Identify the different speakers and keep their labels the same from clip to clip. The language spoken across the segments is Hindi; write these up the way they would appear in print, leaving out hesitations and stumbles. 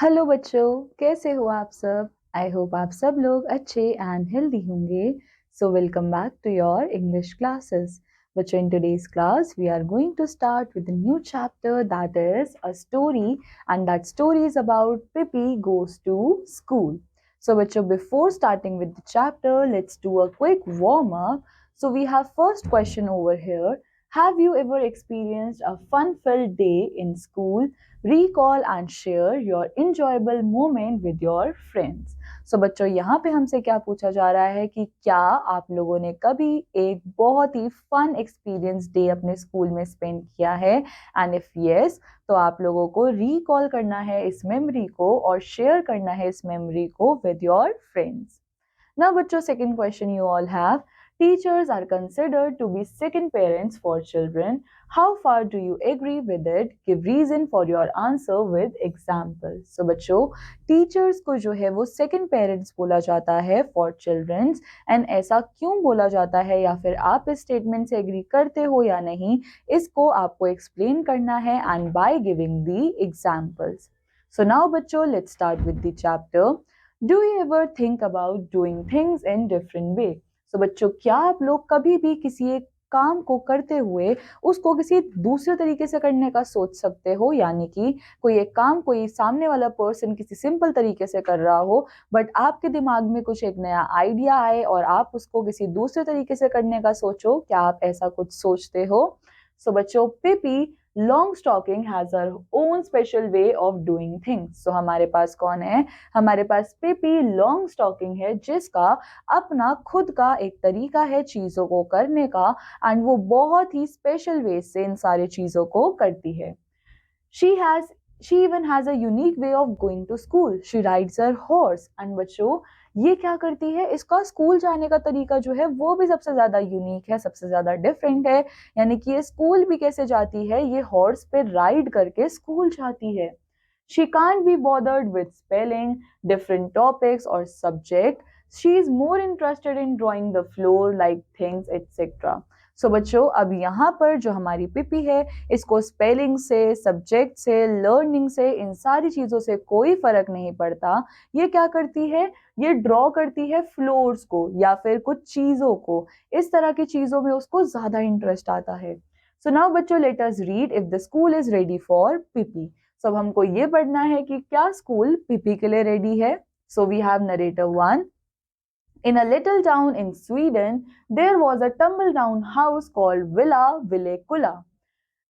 Speaker 1: हेलो बच्चों, कैसे हो आप सब? आई होप आप सब लोग अच्छे एंड हेल्दी होंगे। So welcome back to your English classes. बच्चों, in today's class we are going to start with a new chapter that is a story, and that story is about Pippi goes to school. So बच्चों, before starting with the chapter, let's do a quick warm up. So we have first question over here. Have you ever experienced a fun-filled day in school? Recall and share your enjoyable moment with your friends. So बच्चों, यहाँ पे हमसे क्या पूछा जा रहा है कि क्या आप लोगों ने कभी एक बहुत ही फन एक्सपीरियंस डे अपने स्कूल में स्पेंड किया है, एंड इफ यस तो आप लोगों को रिकॉल करना है इस मेमोरी को और शेयर करना है इस मेमोरी को विद योर फ्रेंड्स. Now, बच्चों, second question you all have. Teachers are considered to be second parents for children. How far do you agree with it? Give reason for your answer with examples. So बच्चों, teachers को जो है वो second parents बोला जाता है for children. And ऐसा क्यों बोला जाता है या फिर आप इस statement से agree करते हो या नहीं, इसको आपको explain करना है and by giving the examples. So now बच्चों, let's start with the chapter. Do you ever think about doing things in different way? So बच्चों, क्या आप लोग कभी भी किसी एक काम को करते हुए उसको किसी दूसरे तरीके से करने का सोच सकते हो? यानी कि कोई एक काम कोई सामने वाला पर्सन किसी सिंपल तरीके से कर रहा हो, बट आपके दिमाग में कुछ एक नया आइडिया आए और आप उसको किसी दूसरे तरीके से करने का सोचो. क्या आप ऐसा कुछ सोचते हो? सो बच्चों, Pippi Longstocking has her own special way of doing things. So हमारे पास कौन है? हमारे पास पिपी लॉन्गस्टॉकिंग है, जिसका अपना खुद का एक तरीका है चीजों को करने का, एंड वो बहुत ही स्पेशल वे से इन सारी चीजों को करती है. She has she even has a unique way of going to school. She rides her horse. And बच्चों, ये क्या करती है? इसका स्कूल जाने का तरीका जो है वो भी सबसे ज्यादा यूनिक है, सबसे ज्यादा डिफरेंट है. यानी कि ये स्कूल भी कैसे जाती है? ये हॉर्स पे राइड करके स्कूल जाती है. She can't be bothered with spelling, different topics or subject. She is more interested in drawing the floor, like things, etc. सो बच्चों, अब यहाँ पर जो हमारी पिपी है, इसको स्पेलिंग से, सब्जेक्ट से, लर्निंग से, इन सारी चीजों से कोई फर्क नहीं पड़ता. ये क्या करती है? ये ड्रॉ करती है फ्लोर्स को या फिर कुछ चीजों को. इस तरह की चीजों में उसको ज्यादा इंटरेस्ट आता है. सो नाउ बच्चों, let us read if the school is ready for Pippi. सब हमको ये पढ़ना है कि क्या स्कूल पिपी के लिए रेडी है. So we have narrator 1. In a little town in Sweden, there was a tumble down house called Villa Villecula.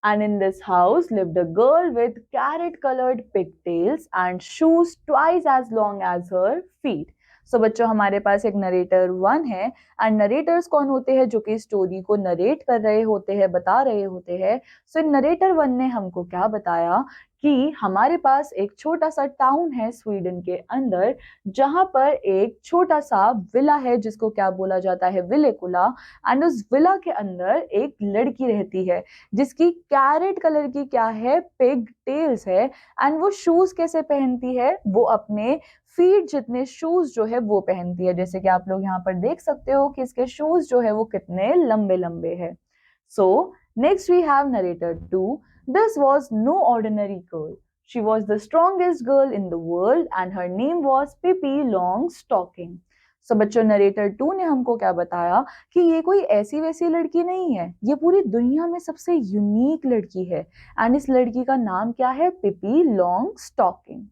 Speaker 1: And in this house lived a girl with carrot colored pigtails and shoes twice as long as her feet. सो बच्चों, हमारे पास एक नरेटर 1 है. एंड नरेटर्स कौन होते हैं? जो कि स्टोरी को नरेट कर रहे होते हैं, बता रहे होते हैं. सो नरेटर 1 ने हमको क्या बताया कि हमारे पास एक छोटा सा टाउन है स्वीडन के अंदर, जहां पर एक छोटा सा विला है जिसको क्या बोला जाता है? विलेकुला. एंड उस विला के अंदर एक लड़की रहती है जिसकी कैरेट कलर की क्या है? पिग टेल्स है. एंड वो शूज कैसे पहनती है? वो अपने फीट जितने शूज जो है वो पहनती है. जैसे कि आप लोग यहाँ पर देख सकते हो कि इसके शूज जो है वो कितने लंबे लंबे है. So next we have narrator 2. This was no ordinary girl. She was the strongest girl in the world and her name was Pippi Longstocking. सो बच्चों, नरेटर 2 ने हमको क्या बताया कि ये कोई ऐसी वैसी लड़की नहीं है, ये पूरी दुनिया में सबसे यूनिक लड़की है. एंड इस लड़की का नाम क्या है? Pippi Longstocking.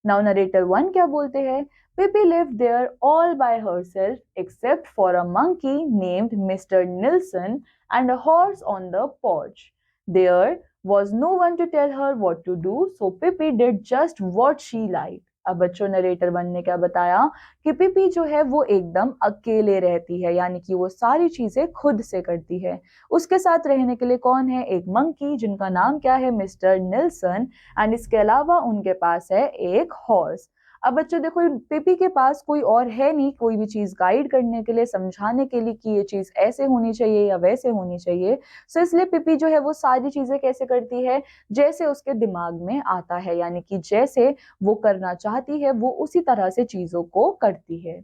Speaker 1: Now narrator 1 क्या बोलते हैं? Pippi lived there all by herself except for a monkey named Mr Nilsson and a horse on the porch. There was no one to tell her what to do, so Pippi did just what she liked. अब बच्चों, नरेटर 1 ने क्या बताया कि पिपी जो है वो एकदम अकेले रहती है, यानी कि वो सारी चीजें खुद से करती है. उसके साथ रहने के लिए कौन है? एक मंकी जिनका नाम क्या है? Mister Nilsson. एंड इसके अलावा उनके पास है एक हॉर्स. अब बच्चों देखो, पिपी के पास कोई और है नहीं कोई भी चीज गाइड करने के लिए, समझाने के लिए कि ये चीज ऐसे होनी चाहिए या वैसे होनी चाहिए. सो इसलिए पिपी जो है वो सारी चीजें कैसे करती है? जैसे उसके दिमाग में आता है, यानी कि जैसे वो करना चाहती है वो उसी तरह से चीजों को करती है.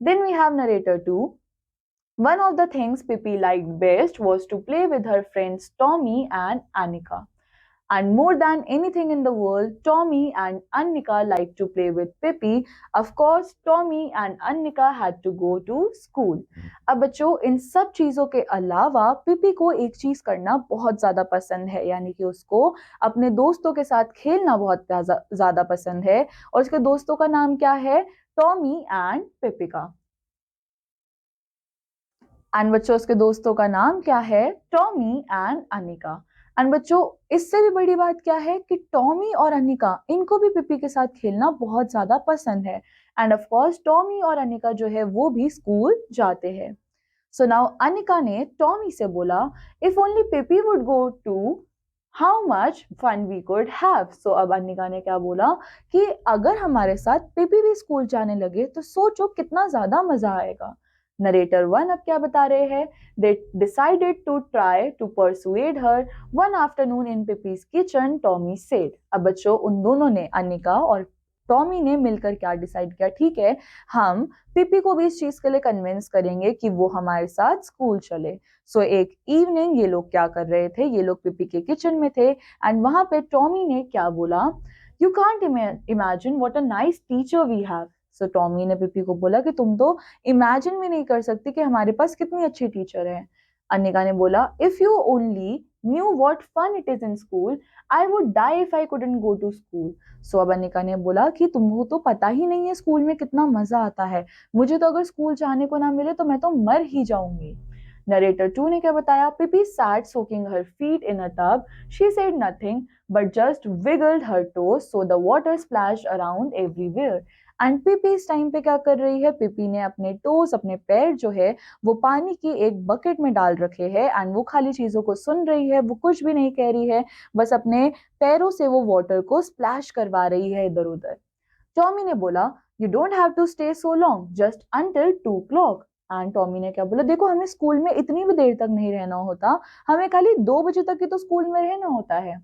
Speaker 1: Then we have narrator 2. One of the things Pippi liked best was to play with her friends Tommy and Annika. And more than anything in the world, Tommy and Annika liked to play with Pippi. Of course, Tommy and Annika had to go to school. अब बच्चों इन सब चीज़ों के अलावा पिपी को एक चीज़ करना बहुत ज़्यादा पसंद है, यानी कि उसको अपने दोस्तों के साथ खेलना बहुत ज़्यादा पसंद है। और उसके दोस्तों का नाम क्या है? टॉमी एंड पिपी का। एंड बच्चों उसके दोस्तों का नाम क्या है? Tommy and Anika. एंड बच्चों इससे भी बड़ी बात क्या है कि टॉमी और अनिका इनको भी पिपी के साथ खेलना बहुत ज्यादा पसंद है। एंड ऑफ कोर्स टॉमी और अनिका जो है वो भी स्कूल जाते हैं। सो नाउ अनिका ने टॉमी से बोला, if only Pippi would go too, how much fun we could have. So अब अनिका ने क्या बोला कि अगर हमारे साथ पिपी भी स्कूल जाने लगे तो सोचो कितना ज्यादा मजा आएगा। नरेटर वन अब क्या बता रहे हैं? They decided to try to persuade her one afternoon in Pippi's kitchen, Tommy said. अब बच्चों उन दोनों ने, अनिका और टॉमी ने मिलकर क्या डिसाइड किया? ठीक है, हम पिपी को भी इस चीज के लिए कन्विंस करेंगे कि वो हमारे साथ स्कूल चले। सो एक इवनिंग ये लोग क्या कर रहे थे? ये लोग पिपी के किचन में थे एंड वहां पे टॉमी ने क्या बोला? You can't imagine what a nice teacher we have. So Tommy ने पिपी को बोला कि तुम तो इमेजिन भी नहीं कर सकती कि हमारे पास कितनी अच्छी टीचर है। अनिका ने बोला, if you only knew what fun it is in school, I would die if I couldn't go to school. So अब अनिका ने बोला कि तुमको तो पता ही नहीं है स्कूल में कितना मजा आता है, मुझे तो अगर स्कूल जाने को ना मिले तो मैं तो मर ही जाऊंगी। नरेटर टू ने क्या बताया? पिपी sat soaking her feet in a tub. She said nothing but just wiggled her toes so the water splashed around everywhere. And Pippi इस टाइम पे क्या कर रही है? पिपी ने अपने टोस, अपने पैर जो है वो पानी की एक बकेट में डाल रखे हैं एंड वो खाली चीजों को सुन रही है, वो कुछ भी नहीं कह रही है, बस अपने पैरों से वो वाटर को स्प्लैश करवा रही है इधर उधर। टॉमी ने बोला, you don't have to stay so long, just until 2 o'clock। And Tommy ने क्या बोला? देखो हमें स्कूल में इतनी भी देर तक नहीं रहना होता, हमें खाली 2 बजे तक ही तो स्कूल में रहना होता है।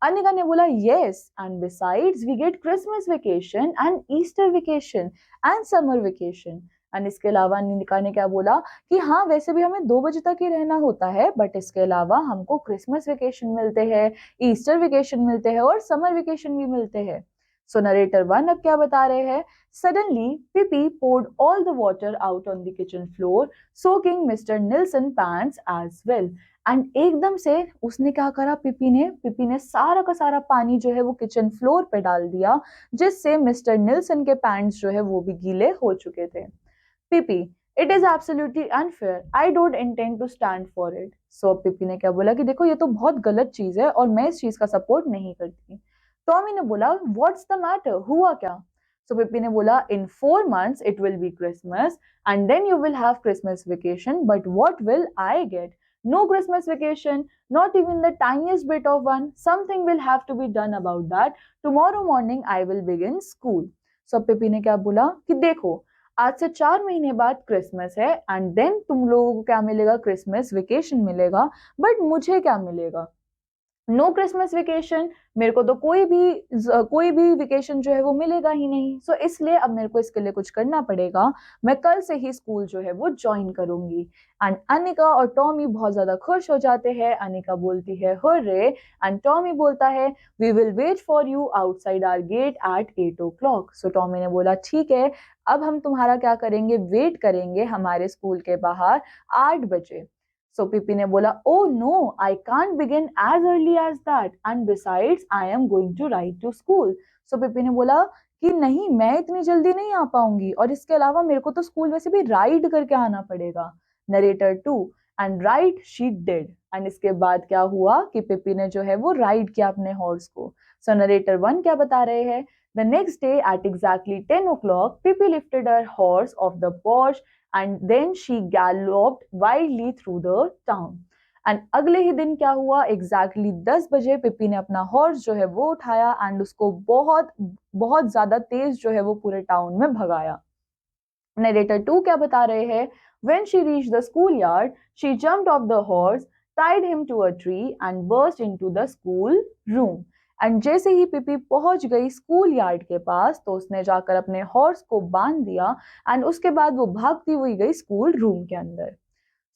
Speaker 1: अनिका ने बोला, yes and besides we get Christmas vacation and Easter vacation and summer vacation. And इसके अलावा अनिका ने क्या बोला कि हाँ वैसे भी हमें 2 बजे तक ही रहना होता है, बट इसके अलावा हमको क्रिसमस वेकेशन मिलते हैं, ईस्टर वेकेशन मिलते हैं और समर वेकेशन भी मिलते हैं। सो नरेटर वन अब क्या बता रहे हैं? Suddenly Pippi poured all the water out on the kitchen floor, soaking Mr. Nilsson pants as well. And एकदम से उसने क्या करा? पिपी ने सारा का सारा पानी जो है वो किचन फ्लोर पे डाल दिया, जिससे मिस्टर निल्सन के पैंट्स जो है वो भी गीले हो चुके थे। Pippi, it is absolutely unfair, I don't intend to stand for it. So Pippi ने क्या बोला कि देखो ये तो बहुत गलत चीज है और मैं इस चीज का सपोर्ट नहीं करती। टॉमी ने बोला, व्हाट्स द मैटर, हुआ क्या? सो पिपी ने बोला, in 4 months it will be Christmas and then you will have Christmas vacation, but what will I get? No Christmas vacation, not even the tiniest bit of one. Something will have to be done about that. Tomorrow morning I will begin school. So पिपी ने क्या बोला कि देखो आज से 4 महीने बाद क्रिसमस है एंड देन तुम लोगों को क्या मिलेगा? क्रिसमस वेकेशन मिलेगा, बट मुझे क्या मिलेगा? No Christmas vacation. मेरे को तो कोई भी वेकेशन जो है वो मिलेगा ही नहीं। सो इसलिए अब मेरे को इसके लिए कुछ करना पड़ेगा, मैं कल से ही स्कूल जो है वो ज्वाइन करूंगी। एंड अनिका और टॉमी बहुत ज्यादा खुश हो जाते हैं। अनिका बोलती है हुर्रे एंड टॉमी बोलता है, we will wait for you outside our gate at 8 o'clock। So Tommy ने बोला, ठीक है, अब हम तुम्हारा क्या करेंगे? वेट करेंगे हमारे स्कूल के बाहर 8 बजे। So Pippi ने बोला, oh no, I can't begin as early as that, and besides, I am going to ride to school. So Pippi ने बोला कि नहीं, मैं इतनी जल्दी नहीं आ पाऊंगी और इसके अलावा मेरे को तो स्कूल वैसे भी राइड करके आना पड़ेगा। Narrator two, and ride she did. And इसके बाद क्या हुआ कि पिपी ने जो है वो राइड किया अपने हॉर्स को। सो नरेटर वन क्या बता रहे हैं? The next day at exactly 10 o'clock, Pippi lifted her horse off the porch and then she galloped wildly through the town. And अगले ही दिन क्या हुआ? एग्जैक्टली 10 बजे पिपी ने अपना हॉर्स जो है वो उठाया एंड उसको बहुत बहुत ज्यादा तेज जो है वो पूरे टाउन में भगाया। नरेटर टू क्या बता रहे हैं? When she reached the schoolyard, she jumped off the horse, tied him to a tree and burst into the school room. And जैसे ही पिपी पहुंच गई स्कूल यार्ड के पास तो उसने जाकर अपने हॉर्स को बांध दिया एंड उसके बाद वो भागती हुई गई स्कूल रूम के अंदर।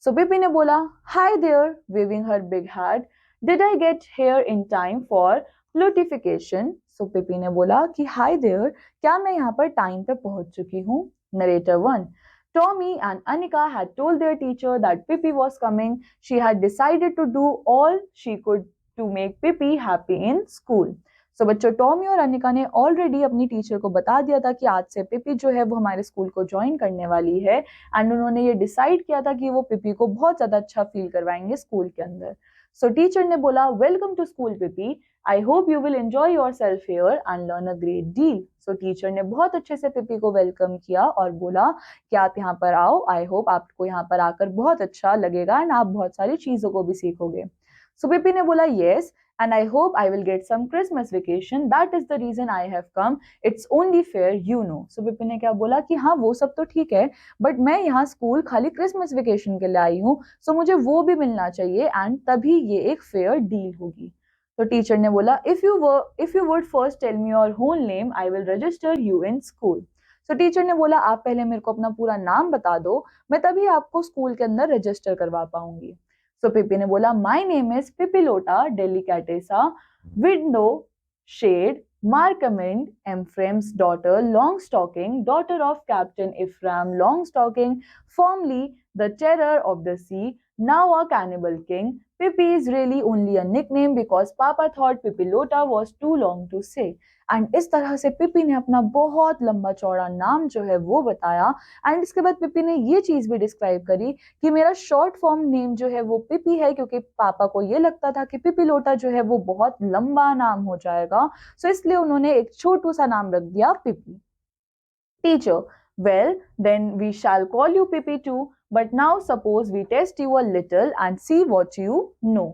Speaker 1: सो पिपी ने बोला, hi there, waving her big hand, Did I get here in time for pluttification? So Pippi ने बोला कि हाय देयर, क्या मैं यहाँ पर टाइम पे पहुंच चुकी हूँ? Narrator 1. Tommy and Anika had told their teacher that Pippi was coming. She had decided to do all she could to make Pippi happy in school. सो बच्चों, टॉमी और अनिका ने ऑलरेडी अपनी टीचर को बता दिया था कि आज से पिपी जो है वो हमारे स्कूल को ज्वाइन करने वाली है, एंड उन्होंने ये डिसाइड किया था कि वो पिपी को बहुत ज्यादा अच्छा फील करवाएंगे स्कूल के अंदर. सो टीचर ने बोला, welcome to school Pippi, I hope you will enjoy yourself here and learn a great deal. So teacher ने बहुत अच्छे से पिपी को वेलकम किया और बोला कि आप यहाँ पर आओ, आई होप आपको यहाँ पर आकर बहुत अच्छा लगेगा एंड आप बहुत सारी चीजों को भी सीखोगे. सो पिपी ने बोला, yes, and I hope I will get some Christmas vacation. That is the reason I have come. It's only fair, you know. So पिपी ने क्या बोला कि हाँ वो सब तो ठीक है, बट मैं यहाँ स्कूल खाली क्रिसमस वेकेशन के लिए आई हूँ, सो मुझे वो भी मिलना चाहिए एंड तभी ये एक फेयर डील होगी. तो टीचर ने बोला, if you would first tell me your whole name, I will register you in school. So teacher ने बोला, आप पहले मेरे को अपना पूरा नाम बता दो, मैं तभी आपको स्कूल के अंदर रजिस्टर करवा पाऊंगी. सो पिपी ने बोला, my name is Pippilotta Delicatessa Windowshade Mackrelmint Efraim's daughter Longstocking, daughter of Captain Efraim Longstocking, formerly the terror of the sea, now a cannibal king. Pippi is really only a nickname because Papa thought Pipilota was too long to say. And इस तरह से पिपी ने अपना बहुत लंबा चौड़ा नाम जो है वो बताया. एंड इसके बाद पिपी ने ये चीज भी डिस्क्राइब करी कि मेरा शॉर्ट फॉर्म नेम जो है वो पिपी है, क्योंकि पापा को ये लगता था कि पिपीलोटा जो है वो बहुत लंबा नाम हो जाएगा, सो इसलिए उन्होंने एक छोटू सा नाम रख दिया, Pippi. Teacher, well then we shall call you Pippi too, but now suppose we test you a little and see what you know.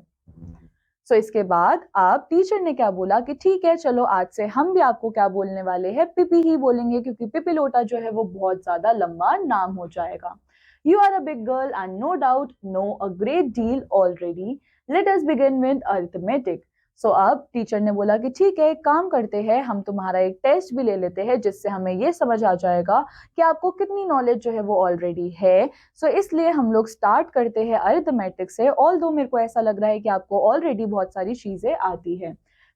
Speaker 1: So इसके बाद अब टीचर ने क्या बोला कि ठीक है, चलो आज से हम भी आपको क्या बोलने वाले हैं, पिपी ही बोलेंगे, क्योंकि पिपीलोटा जो है वो बहुत ज्यादा लंबा नाम हो जाएगा. You are a big girl and no doubt know a great deal already. Let us begin with arithmetic. सो अब टीचर ने बोला कि ठीक है, एक काम करते हैं, हम तुम्हारा एक टेस्ट भी ले लेते हैं जिससे हमें ये समझ आ जाएगा कि आपको कितनी नॉलेज जो है वो ऑलरेडी है. सो इसलिए हम लोग स्टार्ट करते हैं अरिथमेटिक से, ऑल्दो मेरे को ऐसा लग रहा है कि आपको ऑलरेडी बहुत सारी चीजें आती है.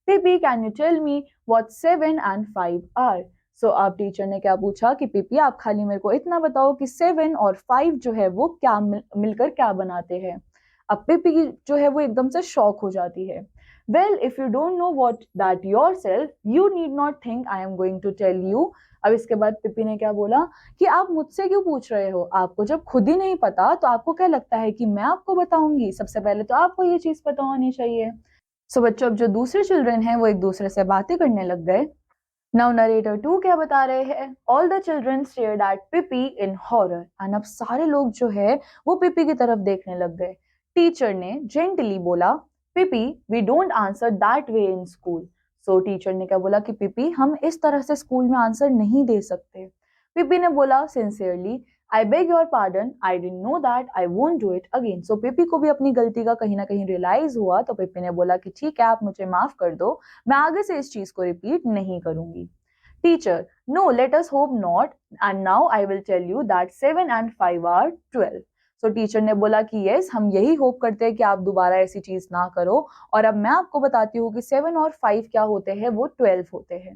Speaker 1: Pippi, can you tell me what 7 and 5 are? So अब टीचर ने क्या पूछा कि पिपी आप खाली मेरे को इतना बताओ कि 7 और 5 जो है वो क्या मिलकर क्या बनाते हैं. अब पिपी जो है वो एकदम से शॉक हो जाती है. Well, if you don't know what that yourself, you need not think I am going to tell you. अब इसके बाद पिपी ने क्या बोला कि आप मुझसे क्यों पूछ रहे हो, आपको जब खुद ही नहीं पता तो आपको क्या लगता है कि मैं आपको बताऊंगी? सबसे पहले तो आपको ये चीज पता होनी चाहिए. सो बच्चों, अब जो दूसरे चिल्ड्रन हैं वो एक दूसरे से बातें करने लग गए. नाउ नरेटर 2 क्या बता रहे हैं? All the children stared at Pippi in horror. And अब सारे लोग जो है वो पिपी की तरफ देखने लग गए. टीचर ने जेंटली बोला, Pippi, we don't answer that way in school. So teacher ने क्या बोला कि पिपी, हम इस तरह से स्कूल में आंसर नहीं दे सकते. पिपी ने बोला sincerely, I beg your pardon, I didn't know that, I won't do it again. So Pippi को भी अपनी गलती का कहीं ना कहीं रियलाइज हुआ, तो पिपी ने बोला कि ठीक है, आप मुझे माफ कर दो, मैं आगे से इस चीज को रिपीट नहीं करूंगी. Teacher, no, let us hope not, and now I will tell you that 7 and 5 are 12. So teacher ने बोला कि यस, हम यही होप करते हैं कि आप दोबारा ऐसी चीज ना करो, और अब मैं आपको बताती हूँ कि 7 और 5 क्या होते हैं, वो 12 होते हैं.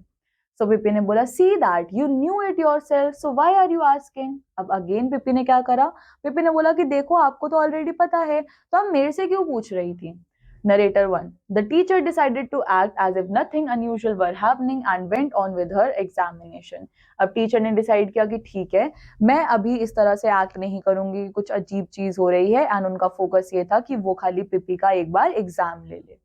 Speaker 1: सो पिपी ने बोला, see that you knew it yourself, so why are you asking? अब अगेन पिपी ने क्या करा, पिपी ने बोला कि देखो आपको तो ऑलरेडी पता है, तो आप मेरे से क्यों पूछ रही थी. Narrator 1. The teacher decided to act as if nothing unusual were happening and went on with her examination. अब टीचर ने डिसाइड किया कि ठीक है, मैं अभी इस तरह से एक्ट नहीं करूंगी, कुछ अजीब चीज हो रही है, एंड उनका फोकस ये था कि वो खाली पिपी का एक बार एग्जाम ले ले.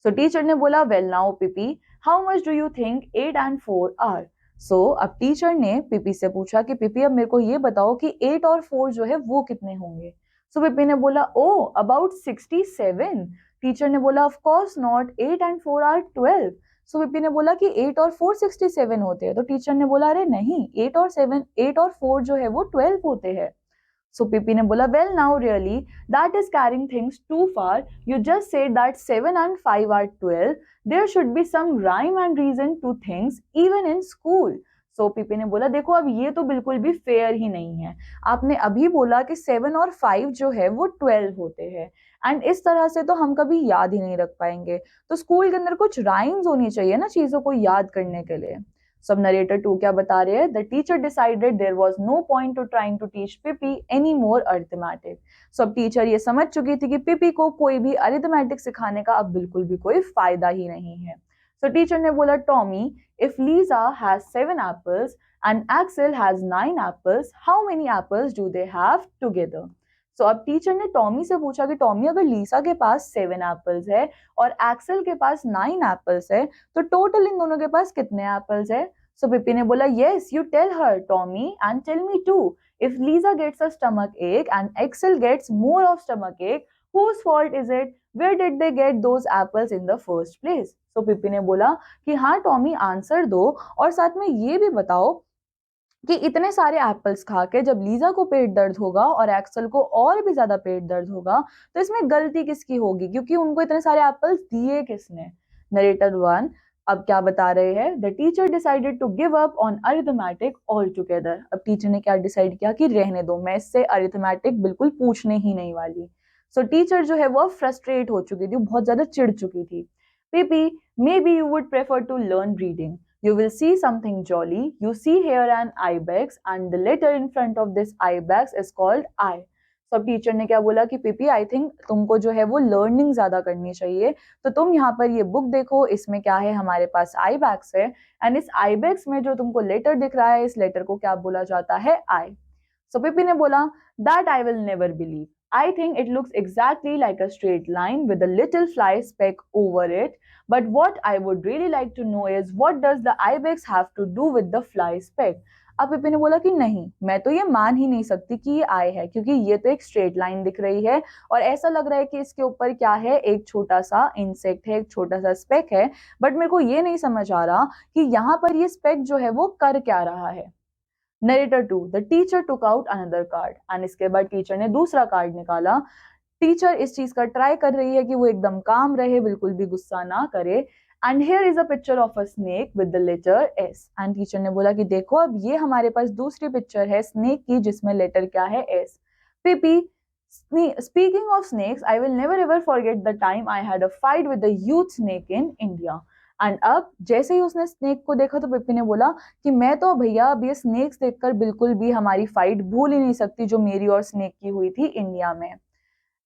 Speaker 1: सो टीचर ने बोला, well now Pippi, how much do you think 8 and 4 are? So अब टीचर ने पिपी से पूछा कि पिपी, अब मेरे को ये बताओ कि 8 और 4 जो है वो कितने होंगे. सो पिपी ने बोला, ओ अबाउट 67. टीचर ने बोला, of course not, 8 and 4 are 12. So Pippi ने बोला कि 8 और 4 67 होते हैं. तो टीचर ने बोला, अरे नहीं, 8 और 4 जो है वो 12 होते हैं. सो पिपी ने बोला, well now really that is carrying things too far, you just said that 7 and 5 are 12. There should be some rhyme and reason to things even in school. So Pippi ने बोला देखो अब ये तो बिल्कुल भी फेयर ही नहीं है, आपने अभी बोला कि 7 और 5 जो है वो 12 होते हैं, एंड इस तरह से तो हम कभी याद ही नहीं रख पाएंगे। तो स्कूल के अंदर कुछ राइम्स होनी चाहिए ना चीजों को याद करने के लिए। सब नरेटर 2 क्या बता रहे हैं, the teacher decided there was no point to trying to teach Pippi any more arithmetic. सब टीचर ये समझ चुकी थी कि पीपी को कोई भी अरिथमेटिक सिखाने का अब बिल्कुल भी कोई फायदा ही नहीं है। सो टीचर ने बोला, Tommy, if Lisa has 7 apples and Axel has 9 apples, how many apples do they have together? So अब टीचर ने टॉमी से पूछा कि टॉमी अगर लीसा के पास 7 एप्पल्स है और एक्सेल के पास 9 एप्पल्स है तो टोटल इन दोनों के पास कितने एप्पल्स है? सो पिपी ने बोला, yes you tell her Tommy and tell me too, if Lisa gets a stomach ache and Axel gets more of stomach ache, whose fault is it? Where did they get those apples in the first place? So पिपी ने बोला कि हाँ टॉमी आंसर दो और साथ में ये भी बताओ कि इतने सारे एप्पल्स खा के जब लीजा को पेट दर्द होगा और एक्सल को और भी ज्यादा पेट दर्द होगा तो इसमें गलती किसकी होगी, क्योंकि उनको इतने सारे एप्पल्स दिए किसने? नरेटर 1 अब क्या बता रहे हैं, the teacher decided to give up on arithmetic altogether. अब टीचर ने क्या डिसाइड किया कि रहने दो, मैं इससे अरिथमेटिक बिल्कुल पूछने ही नहीं वाली। सो टीचर जो है वो फ्रस्ट्रेट हो चुकी थी, बहुत ज्यादा चिढ़ चुकी थी। Pippi, maybe you would prefer to learn reading, you will see something jolly. You see here an ibex and the letter in front of this ibex is called I. So अब टीचर ने क्या बोला कि पीपी आई थिंक तुमको जो है वो लर्निंग ज्यादा करनी चाहिए, तो तुम यहाँ पर ये बुक देखो, इसमें क्या है, हमारे पास आईबैक्स है, एंड इस आईबैक्स में जो तुमको लेटर दिख रहा है इस लेटर को क्या बोला जाता है, आई। सो पीपी ने बोला, that I will never believe, I think it looks exactly like a straight line with a little fly speck over it. But what I would really like to know is what does the ibex have to do with the fly speck? अब पिपी ने बोला कि नहीं, मैं तो ये मान ही नहीं सकती कि ये आई है, क्योंकि ये तो एक स्ट्रेट लाइन दिख रही है और ऐसा लग रहा है कि इसके ऊपर क्या है, एक छोटा सा इंसेक्ट है, एक छोटा सा स्पेक है, बट मेरे को ये नहीं समझ आ रहा कि यहाँ पर ये स्पेक जो है वो कर क्या रहा है। Narrator 2, the teacher took out another card, and इसके बाद टीचर ने दूसरा कार्ड निकाला। टीचर इस चीज का ट्राई कर रही है कि वो एकदम काम रहे, बिल्कुल भी गुस्सा ना करे। And here is a picture of a snake with the letter S, and teacher ने बोला कि देखो अब ये हमारे पास दूसरी पिक्चर है स्नेक की जिसमें लेटर क्या है, S. PP, speaking of snakes, I will never ever forget the time I had a fight with the youth snake in India. And अब जैसे ही उसने स्नेक को देखा तो पिप्पी ने बोला कि मैं तो भैया अब ये स्नेक्स देखकर बिल्कुल भी हमारी फाइट भूल ही नहीं सकती जो मेरी और स्नेक की हुई थी इंडिया में।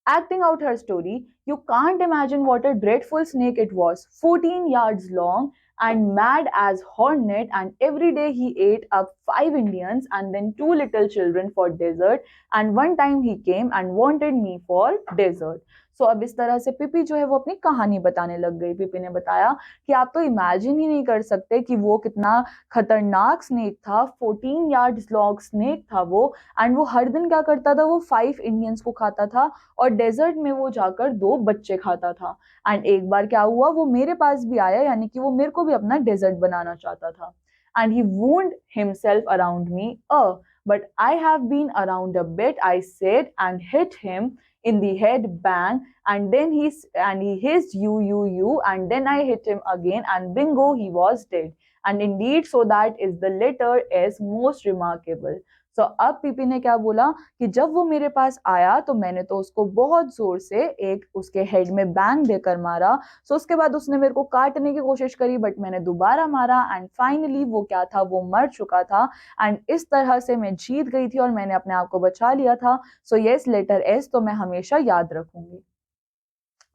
Speaker 1: Acting out her story, you can't imagine what a dreadful snake it was, 14 yards long and mad as hornet, and every day he ate up 5 Indians and then 2 little children for dessert, and one time he came and wanted me for dessert. सो अब इस तरह से पिपी जो है वो अपनी कहानी बताने लग गई। पिपी ने बताया कि आप तो इमेजिन ही नहीं कर सकते कि वो कितना खतरनाक स्नेक था, 14 यार्ड्स लॉन्ग स्नेक था वो, एंड वो हर दिन क्या करता था, वो 5 इंडियंस को खाता था और डेजर्ट में वो जाकर 2 बच्चे खाता था। एंड एक बार क्या हुआ, वो मेरे पास भी आया, यानी कि वो मेरे को भी अपना डेजर्ट बनाना चाहता था। And he wound himself around me, but I have been around a bit, I said, and hit him in the head, bang, and then he hissed you, and then I hit him again, and bingo, he was dead. And indeed, so that is the letter S most remarkable. So अब पीपी ने क्या बोला कि जब वो मेरे पास आया तो मैंने तो उसको बहुत जोर से एक उसके हेड में बैंग देकर मारा। सो उसके बाद उसने मेरे को काटने की कोशिश करी, बट मैंने दोबारा मारा, एंड फाइनली वो क्या था, वो मर चुका था, एंड इस तरह से मैं जीत गई थी और मैंने अपने आप को बचा लिया था। सो यस, लेटर एस तो मैं हमेशा याद रखूंगी।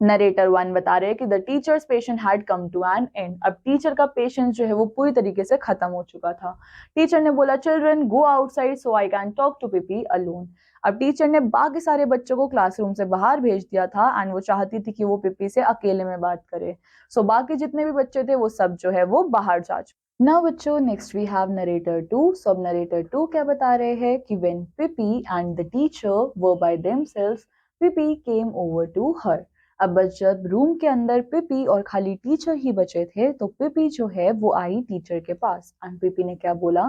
Speaker 1: नरेटर 1 बता रहे हैं कि the teacher's patient had come to an end, अब टीचर का पेशेंस जो है वो पूरी तरीके से खत्म हो चुका था। टीचर ने बोला, children go outside so I can talk to Pippi alone. अब टीचर ने बाकी सारे बच्चों को क्लासरूम से बाहर भेज दिया था, एंड वो चाहती थी कि वो पीपी से अकेले में बात करे। सो बाकी जितने भी बच्चे थे वो सब जो है वो बाहर जा चुके। नाउ बच्चों, नेक्स्ट वी हैव नरेटर 2। सो अब नरेटर 2 क्या बता रहे हैं कि when Pippi and the teacher were by themselves, Pippi came over to her. अब बस जब रूम के अंदर पिपी और खाली टीचर ही बचे थे तो पिपी जो है वो आई टीचर के पास, एंड पिपी ने क्या बोला,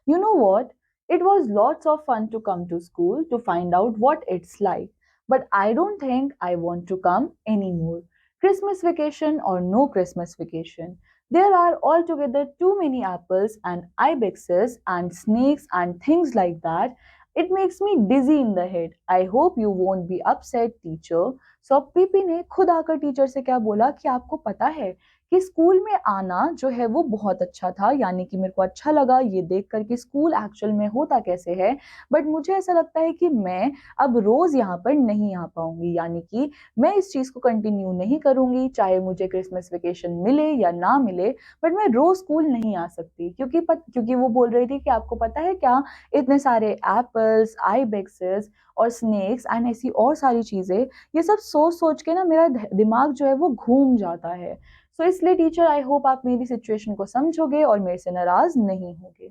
Speaker 1: you know what, it was lots of fun to come to school to find out what it's like, but I don't think I want to come any more, Christmas vacation और no Christmas vacation, There are altogether too many apples and ibexes and snakes and things like that. It makes me dizzy in the head. I hope you won't be upset, teacher. So अब पीपी ने खुद आकर टीचर से क्या बोला कि आपको पता है कि स्कूल में आना जो है वो बहुत अच्छा था, यानी कि मेरे को अच्छा लगा ये देख कर कि स्कूल एक्चुअल में होता कैसे है, बट मुझे ऐसा लगता है कि मैं अब रोज यहाँ पर नहीं आ पाऊंगी, यानी कि मैं इस चीज को कंटिन्यू नहीं करूंगी, चाहे मुझे क्रिसमस वेकेशन मिले या ना मिले, बट मैं रोज स्कूल नहीं आ सकती, क्योंकि वो बोल रही थी कि आपको पता है क्या, इतने सारे एप्पल्स, आईबेक्सेस और स्नेक्स एंड ऐसी और सारी चीजें, ये सब सोच सोच के ना मेरा दिमाग जो है वो घूम जाता है। सो इसलिए टीचर, आई होप आप मेरी सिचुएशन को समझोगे और मेरे से नाराज नहीं होगे।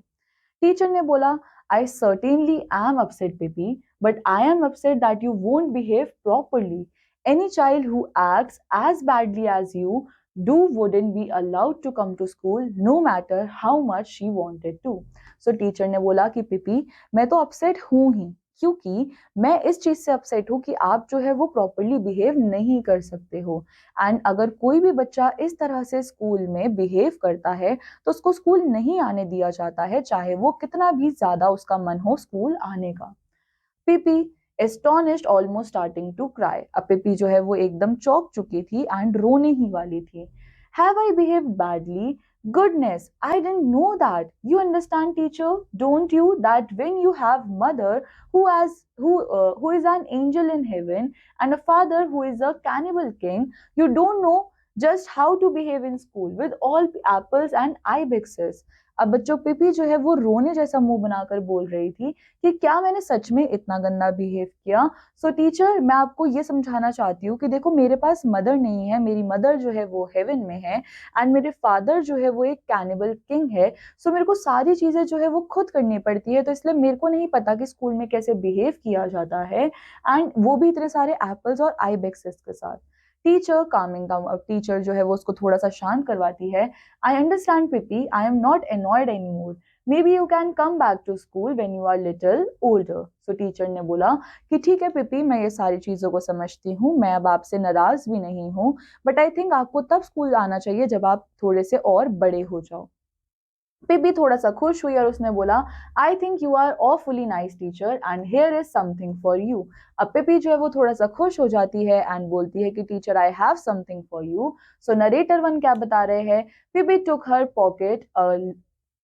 Speaker 1: टीचर ने बोला, I certainly am upset baby, but I am upset that you won't behave properly. Any child who acts as badly as you do wouldn't be allowed to come to school no matter how much she wanted to. So teacher ने बोला कि पिपी, मैं तो अपसेट हूं ही, क्योंकि मैं इस चीज से अपसेट हूँ कि आप जो है वो प्रॉपरली बिहेव नहीं कर सकते हो। एंड अगर कोई भी बच्चा इस तरह से स्कूल में बिहेव करता है तो उसको स्कूल नहीं आने दिया जाता है, चाहे वो कितना भी ज्यादा उसका मन हो स्कूल आने का। Pippi astonished almost starting to cry. अब पीपी जो है वो एकदम चौंक चुकी थी एंड रोने ही वाली थी। Have I behave badly? Goodness, I didn't know that. You understand, teacher, don't you, that when you have mother who is an angel in heaven and a father who is a cannibal king, you don't know just how to behave in school with all apples and ibexes. अब बच्चों, पिपी जो है वो रोने जैसा मुंह बनाकर बोल रही थी कि क्या मैंने सच में इतना गंदा बिहेव किया। सो टीचर, मैं आपको ये समझाना चाहती हूँ कि देखो, मेरे पास मदर नहीं है, मेरी मदर जो है वो हेवन में है एंड मेरे फादर जो है वो एक कैनिबल किंग है। सो मेरे को सारी चीजें जो है वो खुद करनी पड़ती है, तो इसलिए मेरे को नहीं पता कि स्कूल में कैसे बिहेव किया जाता है, एंड वो भी इतने सारे एप्पल्स और आईबेक्सेस के साथ। टीचर कामिंग डाउन, अब टीचर जो है वो उसको थोड़ा सा शांत करवाती है। I understand Pippi, I am not annoyed any more, maybe you can come back to school when you are little older. So teacher ने बोला कि ठीक है पिपी, मैं ये सारी चीजों को समझती हूँ, मैं अब आपसे नाराज भी नहीं हूँ, बट आई थिंक आपको तब स्कूल आना चाहिए जब आप थोड़े से और बड़े हो जाओ। पिपी थोड़ा सा खुश हुई और उसने बोला, I think you are awfully nice teacher and here is something for you. अब पिपी जो है वो थोड़ा सा खुश हो जाती है एंड बोलती है कि teacher, I have something for you. So narrator one क्या बता रहे हैं, Pippi took her pocket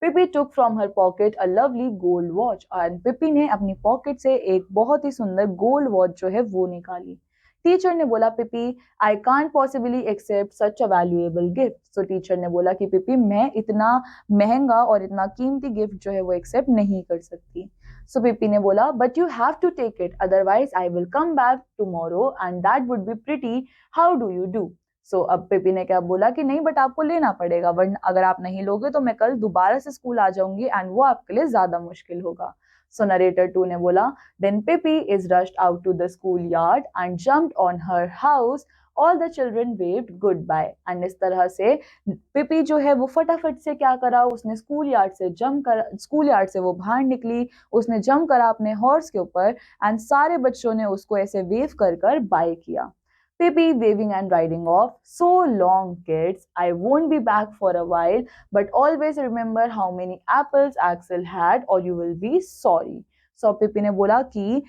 Speaker 1: Pippi took from her pocket a lovely gold watch, and Pippi ने अपनी पॉकेट से एक बहुत ही सुंदर गोल्ड वॉच जो है वो निकाली। टीचर ने बोला, Pippi, I can't possibly accept such a valuable gift. So teacher ने बोला कि पिपी, मैं इतना महंगा और इतना कीमती गिफ्ट जो है वो एक्सेप्ट नहीं कर सकती। सो पिपी ने बोला, but you have to take it, otherwise I will come back tomorrow and that would be pretty, how do you do. So अब पिपी ने क्या बोला कि नहीं, बट आपको लेना पड़ेगा, वरना अगर आप नहीं लोगे तो मैं कल दोबारा से स्कूल आ जाऊंगी एंड वो आपके लिए ज्यादा मुश्किल होगा। सो नरेटर टू ने बोला, then Pippi is rushed out to the school yard and jumped on her house, all the children waved good bye. And इस तरह से पिपी जो है वो फटाफट से क्या करा, उसने स्कूल यार्ड से वो बाहर निकली, उसने जंप करा अपने हॉर्स के ऊपर एंड सारे बच्चों ने उसको ऐसे वेव कर कर बाय किया। Pippi waving and riding off. So long, kids. I won't be back for a while, but always remember how many apples Axel had, or you will be sorry. So Pippi ने बोला कि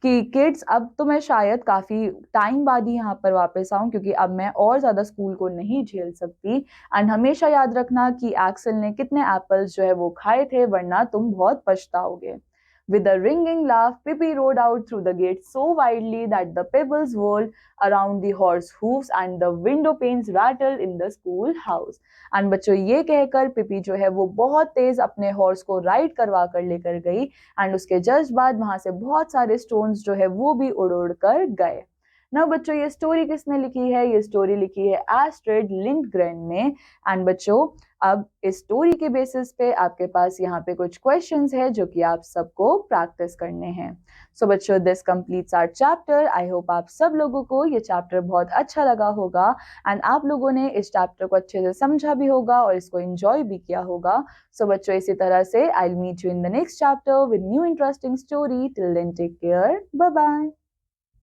Speaker 1: किड्स, अब तो मैं शायद काफी टाइम बाद ही यहाँ पर वापस आऊं, क्योंकि अब मैं और ज्यादा स्कूल को नहीं झेल सकती, एंड हमेशा याद रखना कि एक्सेल ने कितने एप्पल्स जो है वो खाए थे, वरना तुम बहुत पछताओगे। With a ringing laugh, Pippi rode out through the gate so wildly that the pebbles whirled around the horse hooves and the window panes rattled in the school house. And बच्चों, ये कहकर पिपी जो है वो बहुत तेज अपने हॉर्स को राइड करवा कर लेकर गई एंड उसके जस्ट बाद वहां से बहुत सारे स्टोन्स जो है वो भी उड़ उड़ कर गए। ना बच्चों, ये स्टोरी किसने लिखी है? ये स्टोरी लिखी है एस्ट्रिड लिंडग्रेन ने। एंड बच्चों, अब इस स्टोरी के बेसिस पे आपके पास यहाँ पे कुछ क्वेश्चंस है जो कि आप सबको प्रैक्टिस करने हैं। सो बच्चों, this completes our chapter. I hope आप सब लोगों को ये चैप्टर बहुत अच्छा लगा होगा एंड आप लोगों ने इस चैप्टर को अच्छे से समझा भी होगा और इसको एंजॉय भी किया होगा। सो बच्चों, इसी तरह से I will meet you in the next chapter with new interesting story. Till then, take care, bye bye.